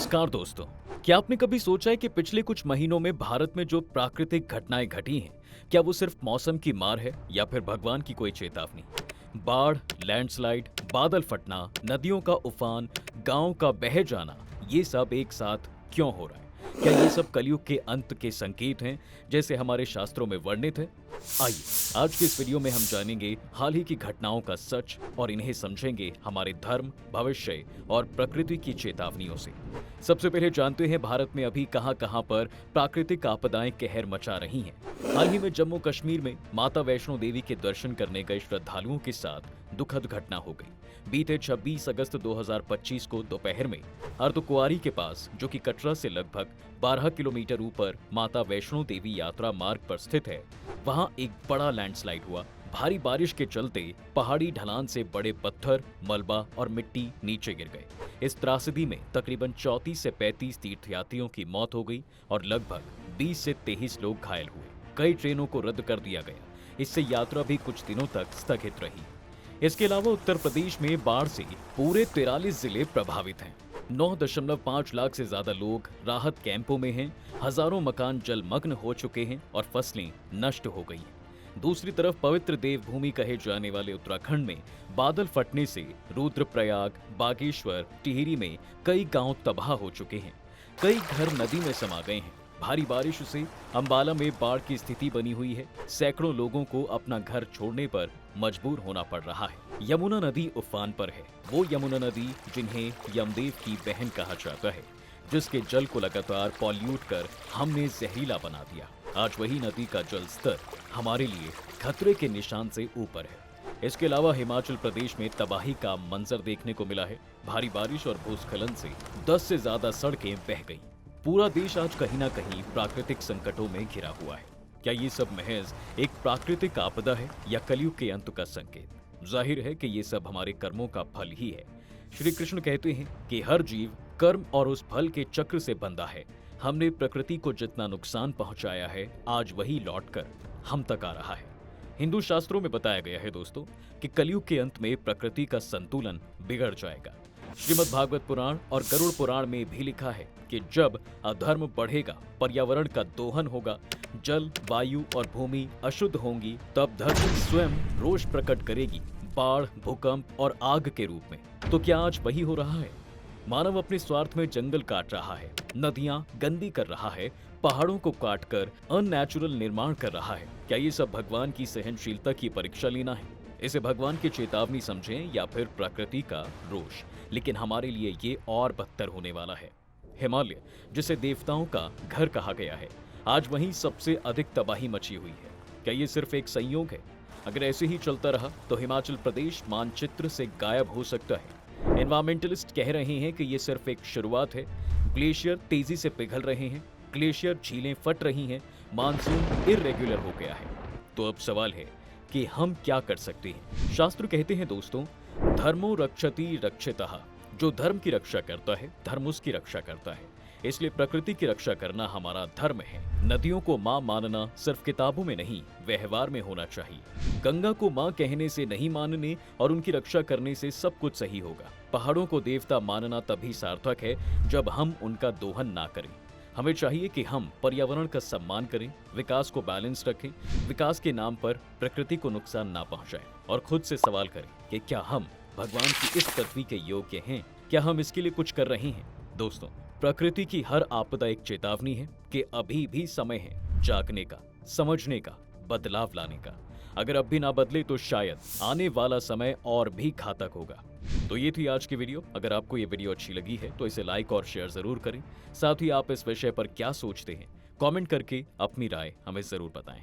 नमस्कार दोस्तों। क्या आपने कभी सोचा है कि पिछले कुछ महीनों में भारत में जो प्राकृतिक घटनाएं घटी हैं, क्या वो सिर्फ मौसम की मार है या फिर भगवान की कोई चेतावनी? बाढ़, लैंडस्लाइड, बादल फटना, नदियों का उफान, गांव का बह जाना, ये सब एक साथ क्यों हो रहा है? क्या ये सब कलयुग के अंत के संकेत हैं, जैसे हमारे शास्त्रों में वर्णित है? आइए, आज के इस वीडियो में हम जानेंगे हाल ही की घटनाओं का सच और इन्हें समझेंगे हमारे धर्म, भविष्य और प्रकृति की चेतावनियों से। सबसे पहले जानते हैं भारत में अभी कहां-कहां पर प्राकृतिक आपदाएं कहर मचा रही हैं। हाल ही में जम्मू कश्मीर में माता वैष्णो देवी के दर्शन करने गए श्रद्धालुओं के साथ दुखद घटना हो गई। बीते 26 अगस्त 2025 को दोपहर में अर्धकुंवारी के पास, जो कि कटरा से लगभग 12 किलोमीटर ऊपर माता वैष्णो देवी यात्रा मार्ग पर स्थित है, वहां एक बड़ा लैंडस्लाइड हुआ। भारी बारिश के चलते पहाड़ी ढलान से बड़े पत्थर, मलबा और मिट्टी नीचे गिर गए। इस त्रासदी में तकरीबन 34 से 35 तीर्थयात्रियों की मौत हो गई और लगभग 20 से 23 लोग घायल हुए। कई ट्रेनों को रद्द कर दिया गया। इससे यात्रा भी कुछ दिनों तक स्थगित रही। इसके अलावा उत्तर प्रदेश में बाढ़ से पूरे 43 जिले प्रभावित हैं। 9.5 लाख से ज्यादा लोग राहत कैंपों में हैं। हजारों मकान जलमग्न हो चुके हैं और फसलें नष्ट हो गई हैं। दूसरी तरफ पवित्र देवभूमि कहे जाने वाले उत्तराखंड में बादल फटने से रुद्रप्रयाग, बागेश्वर, टिहरी में कई गांव तबाह हो चुके हैं। कई घर नदी में समा गए हैं। भारी बारिश से अंबाला में बाढ़ की स्थिति बनी हुई है। सैकड़ों लोगों को अपना घर छोड़ने पर मजबूर होना पड़ रहा है। यमुना नदी उफान पर है। वो यमुना नदी जिन्हें यमदेव की बहन कहा जाता है, जिसके जल को लगातार पॉल्यूट कर हमने जहरीला बना दिया। आज वही नदी का जल स्तर हमारे लिए खतरे के निशान से ऊपर है। इसके अलावा हिमाचल प्रदेश में तबाही का मंजर देखने को मिला है। भारी बारिश और भूस्खलन से 10 से ज्यादा सड़कें बह गईं। पूरा देश आज कहीं ना कहीं प्राकृतिक संकटों में घिरा हुआ है। क्या ये सब महज एक प्राकृतिक आपदा है या कलयुग के अंत का संकेत? जाहिर है कि ये सब हमारे कर्मों का फल ही है। श्री कृष्ण कहते हैं कि हर जीव कर्म और उस फल के चक्र से बंधा है। हमने प्रकृति को जितना नुकसान पहुंचाया है, आज वही लौटकर हम तक आ रहा है। हिंदू शास्त्रों में बताया गया है दोस्तों कि कलयुग के अंत में प्रकृति का संतुलन बिगड़ जाएगा। श्रीमद् भागवत पुराण और गरुड़ पुराण में भी लिखा है कि जब अधर्म बढ़ेगा, पर्यावरण का दोहन होगा, जल, वायु और भूमि अशुद्ध होंगी, तब धरती स्वयं रोष प्रकट करेगी, बाढ़, भूकंप और आग के रूप में। तो क्या आज वही हो रहा है? मानव अपने स्वार्थ में जंगल काट रहा है, नदियां गंदी कर रहा है, पहाड़ों को काटकर अननेचुरल निर्माण कर रहा है। क्या ये सब भगवान की सहनशीलता की परीक्षा लेना है? इसे भगवान की चेतावनी समझें या फिर प्रकृति का रोष? लेकिन हमारे लिए ये और बदतर होने वाला है। हिमालय, जिसे देवताओं का घर कहा गया है, आज वहीं सबसे अधिक तबाही मची हुई है। क्या ये सिर्फ एक संयोग है? अगर ऐसे ही चलता रहा तो हिमाचल प्रदेश मानचित्र से गायब हो सकता है। एनवायरमेंटलिस्ट कह रहे हैं कि ये सिर्फ एक शुरुआत है। ग्लेशियर तेजी से पिघल रहे हैं, ग्लेशियर झीलें फट रही हैं, मानसून इर्रेगुलर हो गया है। तो अब सवाल है कि हम क्या कर सकते हैं? शास्त्र कहते हैं दोस्तों, धर्मो रक्षति रक्षितः। जो धर्म की रक्षा करता है, धर्म उसकी रक्षा करता है। इसलिए प्रकृति की रक्षा करना हमारा धर्म है। नदियों को माँ मानना सिर्फ किताबों में नहीं, व्यवहार में होना चाहिए। गंगा को माँ कहने से नहीं मानने और उनकी रक्षा करने से सब कुछ सही होगा। पहाड़ों को देवता मानना तभी सार्थक है जब हम उनका दोहन ना करें। हमें चाहिए कि हम पर्यावरण का सम्मान करें, विकास को बैलेंस रखें, विकास के नाम पर प्रकृति को नुकसान ना पहुंचाएं और खुद से सवाल करें कि क्या हम भगवान की इस पृथ्वी के योग्य हैं? क्या हम इसके लिए कुछ कर रहे हैं? दोस्तों, प्रकृति की हर आपदा एक चेतावनी है कि अभी भी समय है जागने का, समझने का, बदलाव लाने का। अगर अब भी ना बदले तो शायद आने वाला समय और भी घातक होगा। तो ये थी आज की वीडियो। अगर आपको ये वीडियो अच्छी लगी है तो इसे लाइक और शेयर जरूर करें। साथ ही आप इस विषय पर क्या सोचते हैं, कमेंट करके अपनी राय हमें जरूर बताएं।